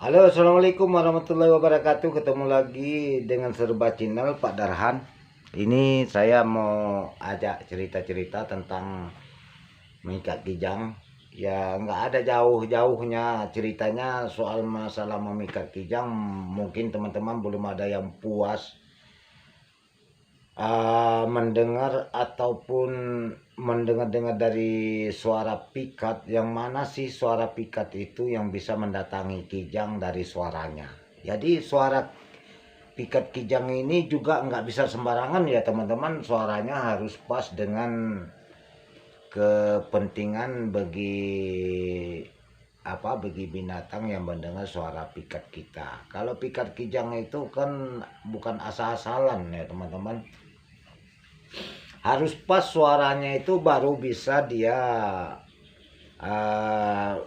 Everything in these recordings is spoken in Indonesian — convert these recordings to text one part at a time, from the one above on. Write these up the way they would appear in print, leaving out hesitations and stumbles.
Halo, assalamualaikum warahmatullahi wabarakatuh. Ketemu lagi dengan Serba Channel Pak Darhan. Ini saya mau ajak cerita-cerita tentang mengikat kijang. Ya nggak ada jauh-jauhnya ceritanya soal masalah memikat kijang. Mungkin teman-teman belum ada yang puas mendengar ataupun mendengar-dengar dari suara pikat. Yang mana sih suara pikat itu yang bisa mendatangi kijang dari suaranya. Jadi suara pikat kijang ini juga nggak bisa sembarangan ya teman-teman. Suaranya harus pas dengan kepentingan bagi binatang yang mendengar suara pikat kita. Kalau pikat kijang itu kan bukan asal-asalan ya teman-teman, harus pas suaranya itu baru bisa dia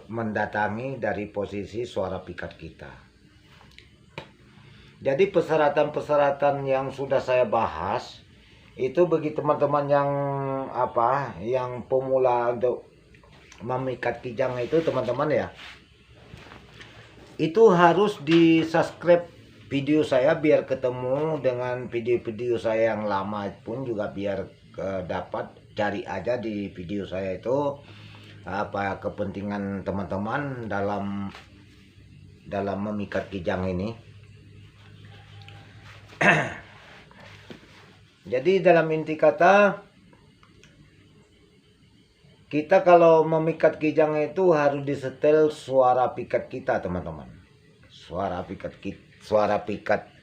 mendatangi dari posisi suara pikat kita. Jadi persyaratan-persyaratan yang sudah saya bahas itu bagi teman-teman yang yang pemula untuk memikat kijang itu teman-teman ya, itu harus di subscribe video saya biar ketemu dengan video-video saya yang lama pun juga biar dapat. Cari aja di video saya itu apa kepentingan teman-teman dalam memikat kijang ini. Jadi dalam inti kata, kita kalau memikat kijang itu harus disetel suara pikat kita teman-teman. Suara pikat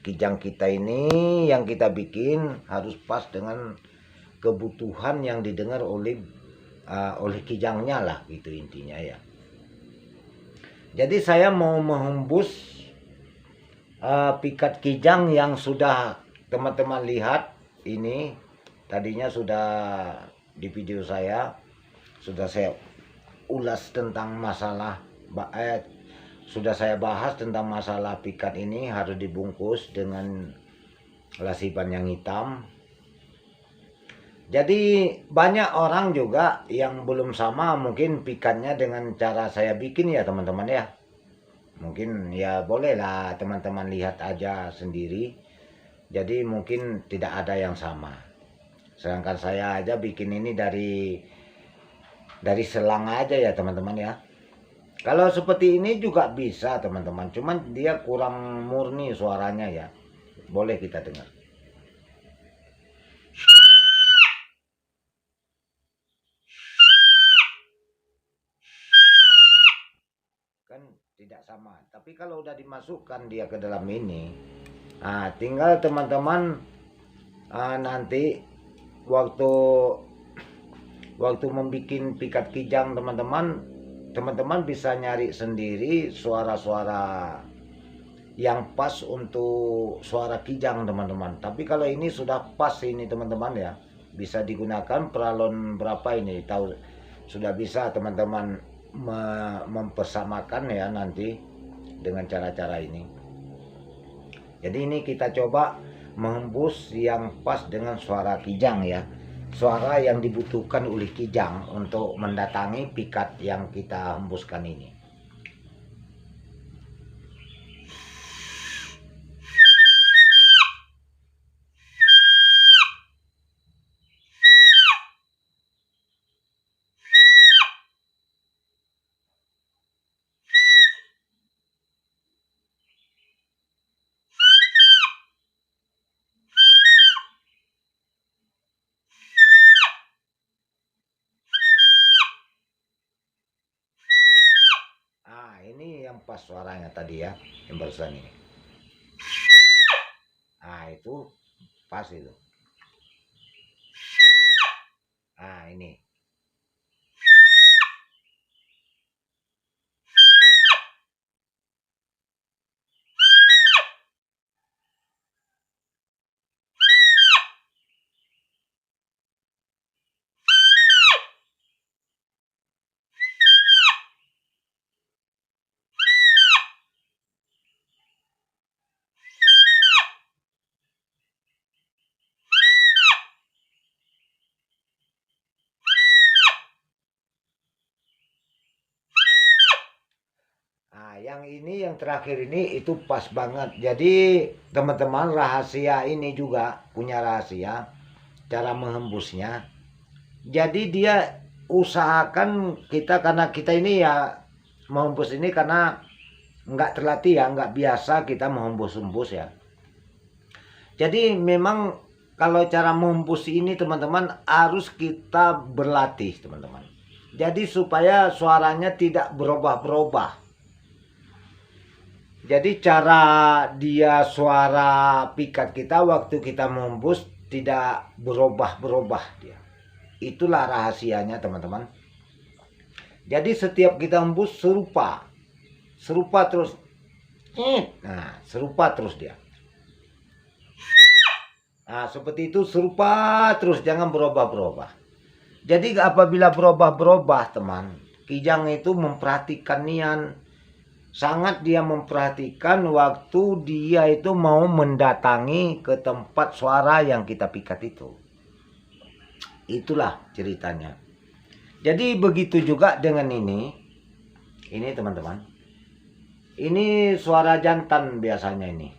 kijang kita ini yang kita bikin harus pas dengan kebutuhan yang didengar oleh kijangnya lah, gitu intinya ya. Jadi saya mau menghembus pikat kijang yang sudah teman-teman lihat ini. Tadinya sudah di video saya sudah saya ulas tentang masalah sudah saya bahas tentang masalah pikat ini harus dibungkus dengan lasipan yang hitam. Jadi banyak orang juga yang belum sama mungkin pikatnya dengan cara saya bikin ya teman-teman ya. Mungkin ya bolehlah teman-teman lihat aja sendiri. Jadi mungkin tidak ada yang sama. Sedangkan saya aja bikin ini dari selang aja ya teman-teman ya. Kalau seperti ini juga bisa teman-teman, cuman dia kurang murni suaranya ya. Boleh kita dengar. Kan tidak sama. Tapi kalau udah dimasukkan dia ke dalam ini, tinggal teman-teman nanti waktu membuat pikat kijang teman-teman bisa nyari sendiri suara-suara yang pas untuk suara kijang teman-teman. Tapi kalau ini sudah pas ini teman-teman ya, bisa digunakan peralon berapa ini tahu, sudah bisa teman-teman mempersamakan ya nanti dengan cara-cara ini. Jadi ini kita coba menghembus yang pas dengan suara kijang ya, suara yang dibutuhkan oleh kijang untuk mendatangi pikat yang kita hembuskan ini. Ini yang pas suaranya tadi ya, yang barusan ini. Itu pas itu. Ini. Nah, yang ini yang terakhir ini itu pas banget. Jadi teman-teman, rahasia ini juga punya rahasia cara menghembusnya. Jadi dia usahakan kita, karena kita ini ya menghembus ini karena nggak terlatih ya, nggak biasa kita menghembus-hembus ya. Jadi memang kalau cara menghembus ini teman-teman harus kita berlatih teman-teman. Jadi supaya suaranya tidak berubah-berubah. Jadi cara dia suara pikat kita waktu kita menghembus tidak berubah-berubah dia. Itulah rahasianya teman-teman. Jadi setiap kita hembus serupa terus. Nah, serupa terus dia. Nah, seperti itu, serupa terus, jangan berubah-berubah. Jadi apabila berubah-berubah teman, Kijang itu memperhatikan nian. Sangat dia memperhatikan waktu dia itu mau mendatangi ke tempat suara yang kita pikat itu. Itulah ceritanya. Jadi begitu juga dengan ini. Ini teman-teman. Ini suara jantan biasanya ini.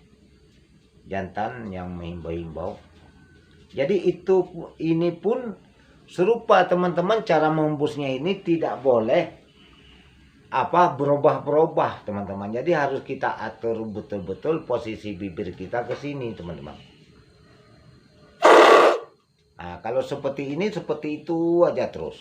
Jantan yang menghimbau-himbau. Jadi ini pun serupa teman-teman, cara menghembusnya ini tidak boleh berubah-berubah teman-teman. Jadi harus kita atur betul-betul posisi bibir kita ke sini teman-teman. Nah, kalau seperti ini, seperti itu aja terus.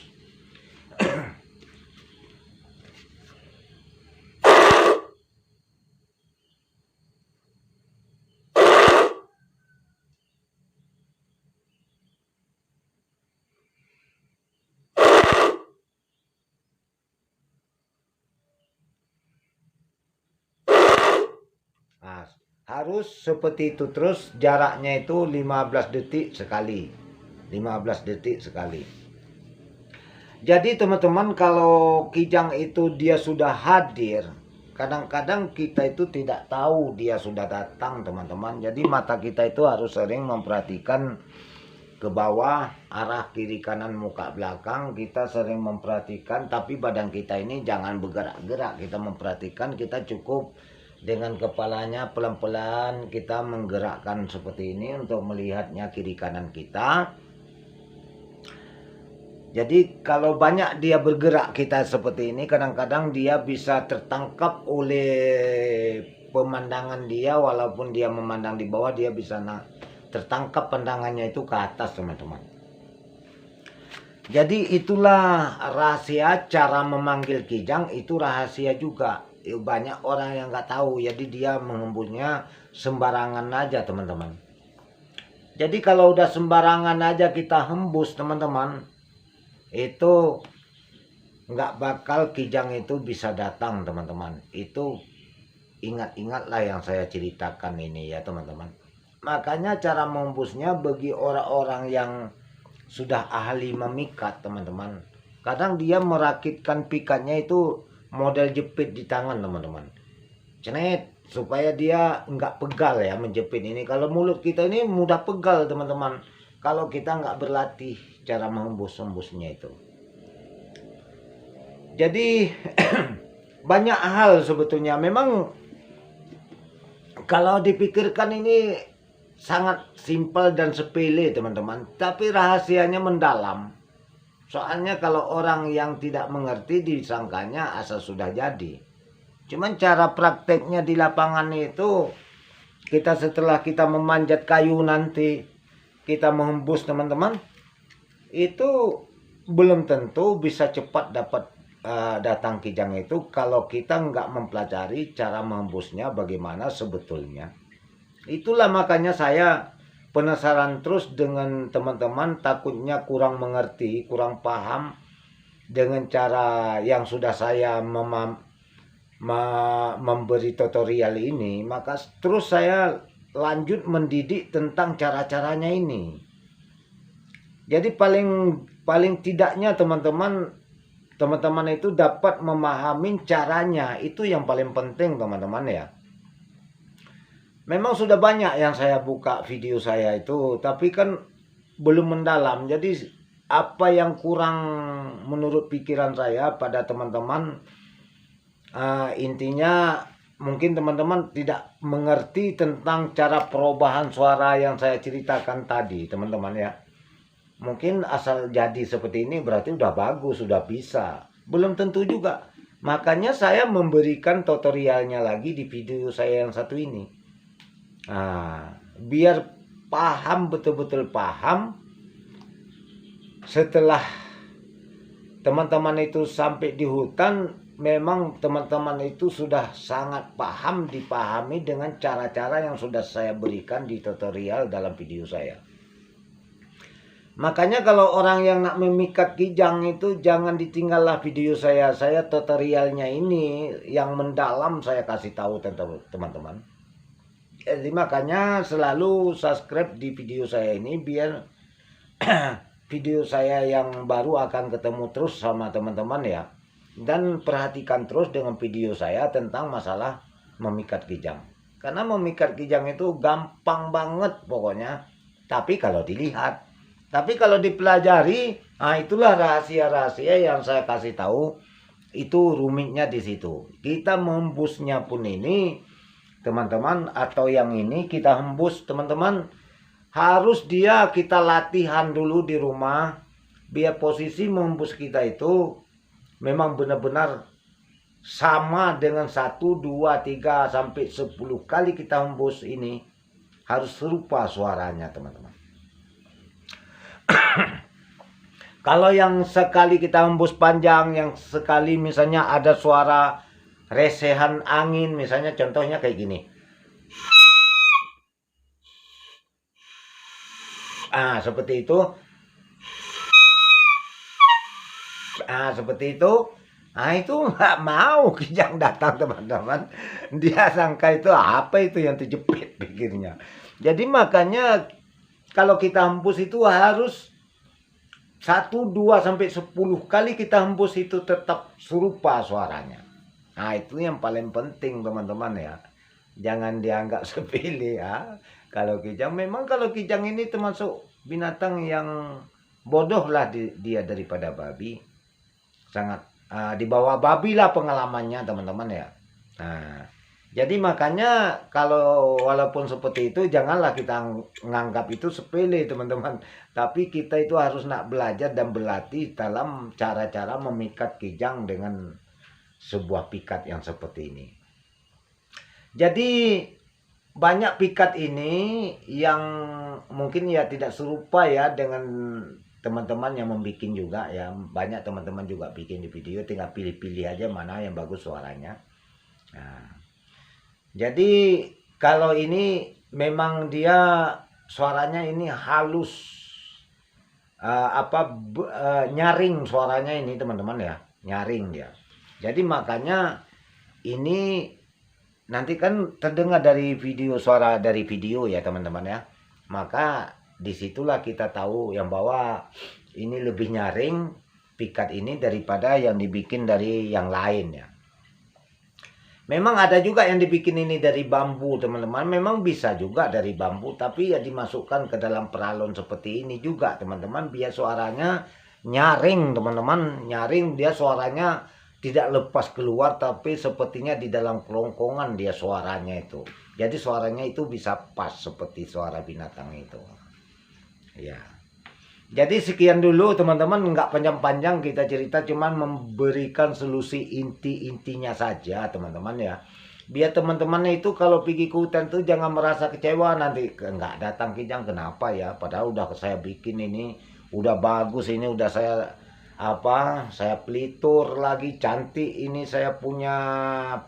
Nah, harus seperti itu terus, jaraknya itu 15 detik sekali. 15 detik sekali. Jadi teman-teman, kalau Kijang itu dia sudah hadir, kadang-kadang kita itu tidak tahu dia sudah datang teman-teman. Jadi mata kita itu harus sering memperhatikan ke bawah, arah kiri kanan muka belakang. Kita sering memperhatikan, tapi badan kita ini jangan bergerak-gerak. Kita memperhatikan, kita cukup dengan kepalanya pelan-pelan kita menggerakkan seperti ini untuk melihatnya kiri kanan kita. Jadi kalau banyak dia bergerak kita seperti ini, kadang-kadang dia bisa tertangkap oleh pemandangan dia. Walaupun dia memandang di bawah, dia bisa tertangkap pandangannya itu ke atas teman-teman. Jadi itulah rahasia cara memanggil Kijang, itu rahasia juga. Banyak orang yang nggak tahu, jadi dia menghembusnya sembarangan aja teman-teman. Jadi kalau udah sembarangan aja kita hembus teman-teman, itu nggak bakal Kijang itu bisa datang teman-teman. Itu ingat-ingatlah yang saya ceritakan ini ya teman-teman. Makanya cara menghembusnya bagi orang-orang yang sudah ahli memikat teman-teman, kadang dia merakitkan pikatnya itu model jepit di tangan teman-teman, cenet, supaya dia nggak pegal ya menjepit ini. Kalau mulut kita ini mudah pegal teman-teman, kalau kita nggak berlatih cara menghembus-hembusnya itu. Jadi banyak hal sebetulnya, memang kalau dipikirkan ini sangat simpel dan sepele teman-teman, tapi rahasianya mendalam. Soalnya kalau orang yang tidak mengerti disangkanya asal sudah jadi. Cuman cara prakteknya di lapangan itu, kita setelah kita memanjat kayu nanti kita menghembus teman-teman, itu belum tentu bisa cepat dapat datang Kijang itu kalau kita nggak mempelajari cara menghembusnya bagaimana sebetulnya. Itulah makanya saya penasaran terus dengan teman-teman, takutnya kurang mengerti, kurang paham dengan cara yang sudah saya memberi tutorial ini. Maka terus saya lanjut mendidik tentang cara-caranya ini. Jadi paling tidaknya teman-teman itu dapat memahami caranya, itu yang paling penting teman-teman ya. Memang sudah banyak yang saya buka video saya itu, tapi kan belum mendalam. Jadi apa yang kurang menurut pikiran saya pada teman-teman, Intinya mungkin teman-teman tidak mengerti tentang cara perubahan suara yang saya ceritakan tadi, teman-teman ya. Mungkin asal jadi seperti ini berarti udah bagus, sudah bisa. Belum tentu juga. Makanya saya memberikan tutorialnya lagi di video saya yang satu ini. Biar paham, betul-betul paham. Setelah teman-teman itu sampai di hutan, memang teman-teman itu sudah sangat paham, dipahami dengan cara-cara yang sudah saya berikan di tutorial dalam video saya. Makanya kalau orang yang nak memikat kijang itu jangan ditinggallah video saya. Saya tutorialnya ini yang mendalam saya kasih tahu teman-teman. Jadi makanya selalu subscribe di video saya ini biar video saya yang baru akan ketemu terus sama teman-teman ya. Dan perhatikan terus dengan video saya tentang masalah memikat kijang. Karena memikat kijang itu gampang banget pokoknya. Tapi kalau dilihat. Tapi kalau dipelajari, itulah rahasia-rahasia yang saya kasih tahu. Itu rumitnya di situ. Kita menghembusnya pun ini, teman-teman, atau yang ini kita hembus, teman-teman. Harus kita latihan dulu di rumah. Biar posisi menghembus kita itu memang benar-benar sama dengan 1, 2, 3, sampai 10 kali kita hembus ini. Harus serupa suaranya, teman-teman. Kalau yang sekali kita hembus panjang, yang sekali misalnya ada suara resehan angin, misalnya contohnya kayak gini. Seperti itu. Seperti itu. Itu nggak mau kijang datang, teman-teman. Dia sangka itu apa itu yang terjepit pikirnya. Jadi makanya kalau kita hembus itu harus 1, 2, sampai 10 kali kita hembus itu tetap serupa suaranya. Itu yang paling penting, teman-teman ya. Jangan dianggap sepele ya. Kalau kijang, memang kalau kijang ini termasuk binatang yang bodoh lah dia daripada babi. Sangat di bawah babi lah pengalamannya, teman-teman ya. Jadi makanya kalau walaupun seperti itu janganlah kita menganggap itu sepele, teman-teman. Tapi kita itu harus nak belajar dan berlatih dalam cara-cara memikat kijang dengan sebuah pikat yang seperti ini. Jadi banyak pikat ini yang mungkin ya tidak serupa ya dengan teman-teman yang membuat juga ya. Banyak teman-teman juga bikin di video, tinggal pilih-pilih aja mana yang bagus suaranya. Jadi kalau ini memang dia suaranya ini halus, nyaring suaranya ini, teman-teman ya, nyaring dia. Jadi makanya ini nanti kan terdengar dari video, suara dari video ya, teman-teman ya. Maka disitulah kita tahu yang bahwa ini lebih nyaring pikat ini daripada yang dibikin dari yang lain ya. Memang ada juga yang dibikin ini dari bambu, teman-teman. Memang bisa juga dari bambu, tapi ya dimasukkan ke dalam peralon seperti ini juga, teman-teman. Biar suaranya nyaring, teman-teman. Nyaring, dia suaranya tidak lepas keluar, tapi sepertinya di dalam kerongkongan dia suaranya itu. Jadi suaranya itu bisa pas seperti suara binatang itu. Ya. Jadi sekian dulu, teman-teman, nggak panjang-panjang kita cerita, cuman memberikan solusi inti-intinya saja, teman-teman ya. Biar teman-teman itu kalau pergi ke hutan tuh jangan merasa kecewa nanti nggak datang kijang, kenapa ya? Padahal udah saya bikin ini, udah bagus ini, udah saya pelitur lagi, cantik ini, saya punya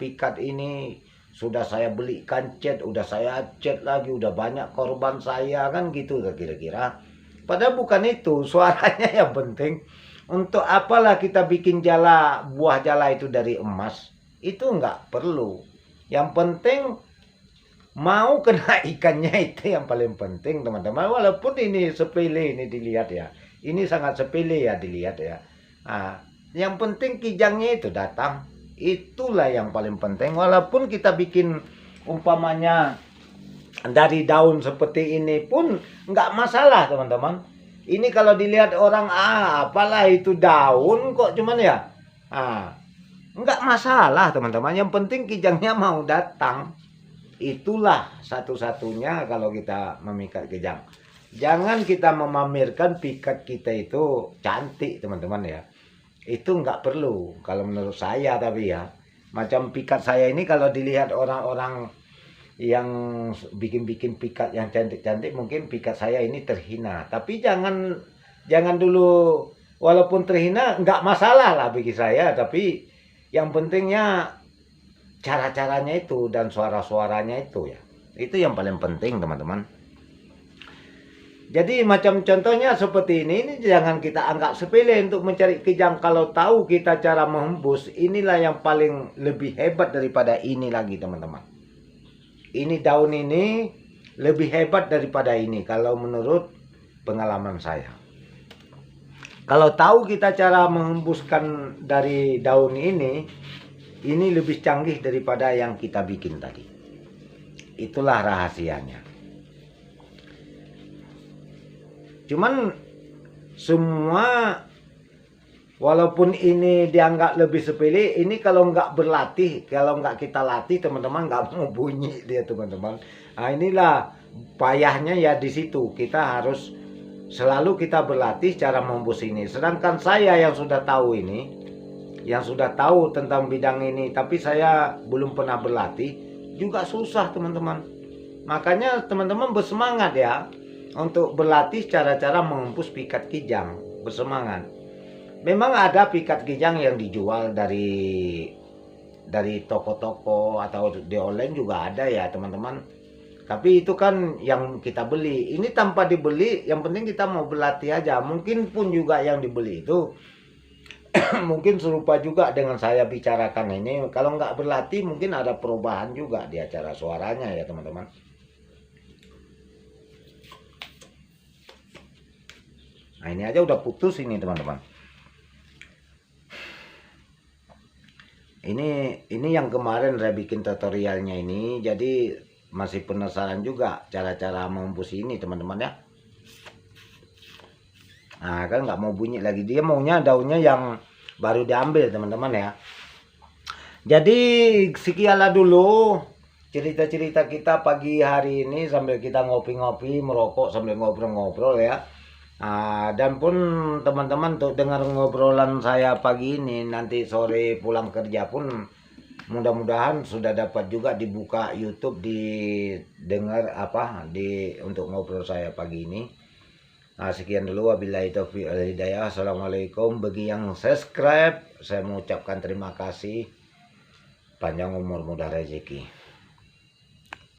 pikat ini, sudah saya belikan cat, udah saya cat lagi, udah banyak korban saya kan gitu kira-kira. Padahal bukan itu, suaranya yang penting. Untuk apalah kita bikin buah jala itu dari emas? Itu nggak perlu. Yang penting mau kena ikannya, itu yang paling penting, teman-teman. Walaupun ini sepele ini dilihat ya. Ini sangat sepele ya dilihat ya. Yang penting kijangnya itu datang. Itulah yang paling penting. Walaupun kita bikin umpamanya dari daun seperti ini pun nggak masalah, teman-teman. Ini kalau dilihat orang, apalah itu daun kok cuman ya. Enggak masalah teman-teman, yang penting kijangnya mau datang. Itulah satu-satunya kalau kita memikat kijang. Jangan kita memamerkan pikat kita itu cantik teman-teman ya. Itu enggak perlu kalau menurut saya, tapi ya macam pikat saya ini kalau dilihat orang-orang yang bikin-bikin pikat yang cantik-cantik, mungkin pikat saya ini terhina. Tapi jangan dulu, walaupun terhina enggak masalah lah bagi saya, tapi yang pentingnya cara-caranya itu dan suara-suaranya itu ya. Itu yang paling penting teman-teman. Jadi macam contohnya seperti ini jangan kita anggap sepele untuk mencari kijang. Kalau tahu kita cara menghembus, inilah yang paling lebih hebat daripada ini lagi teman-teman. Ini daun ini lebih hebat daripada ini kalau menurut pengalaman saya. Kalau tahu kita cara menghembuskan dari daun ini lebih canggih daripada yang kita bikin tadi. Itulah rahasianya. Cuman semua, walaupun ini dianggap lebih sepele, ini kalau nggak berlatih, kalau nggak kita latih teman-teman, nggak mau bunyi dia teman-teman. Nah inilah payahnya ya di situ. Kita harus selalu kita berlatih cara menghembus ini. Sedangkan saya yang sudah tahu ini, yang sudah tahu tentang bidang ini, tapi saya belum pernah berlatih, juga susah teman-teman. Makanya teman-teman bersemangat ya untuk berlatih cara-cara menghembus pikat kijang. Bersemangat. Memang ada pikat kijang yang dijual dari toko-toko atau di online juga ada ya teman-teman. Tapi itu kan yang kita beli. Ini tanpa dibeli, yang penting kita mau berlatih aja. Mungkin pun juga yang dibeli itu mungkin serupa juga dengan saya bicarakan ini. Kalau nggak berlatih mungkin ada perubahan juga di acara suaranya ya teman-teman. Nah ini aja udah putus ini teman-teman. Ini yang kemarin saya bikin tutorialnya ini. Jadi masih penasaran juga cara-cara menghembus ini teman-teman ya. Nah kan nggak mau bunyi lagi, dia maunya daunnya yang baru diambil teman-teman ya. Jadi sekianlah dulu cerita-cerita kita pagi hari ini sambil kita ngopi-ngopi, merokok sambil ngobrol-ngobrol ya. Dan pun teman-teman untuk dengar ngobrolan saya pagi ini, nanti sore pulang kerja pun mudah-mudahan sudah dapat juga dibuka YouTube, didengar untuk ngobrol saya pagi ini. Sekian dulu, wabillahi taufiq wal hidayah. Assalamualaikum. Bagi yang subscribe, saya mengucapkan terima kasih. Panjang umur, mudah rezeki.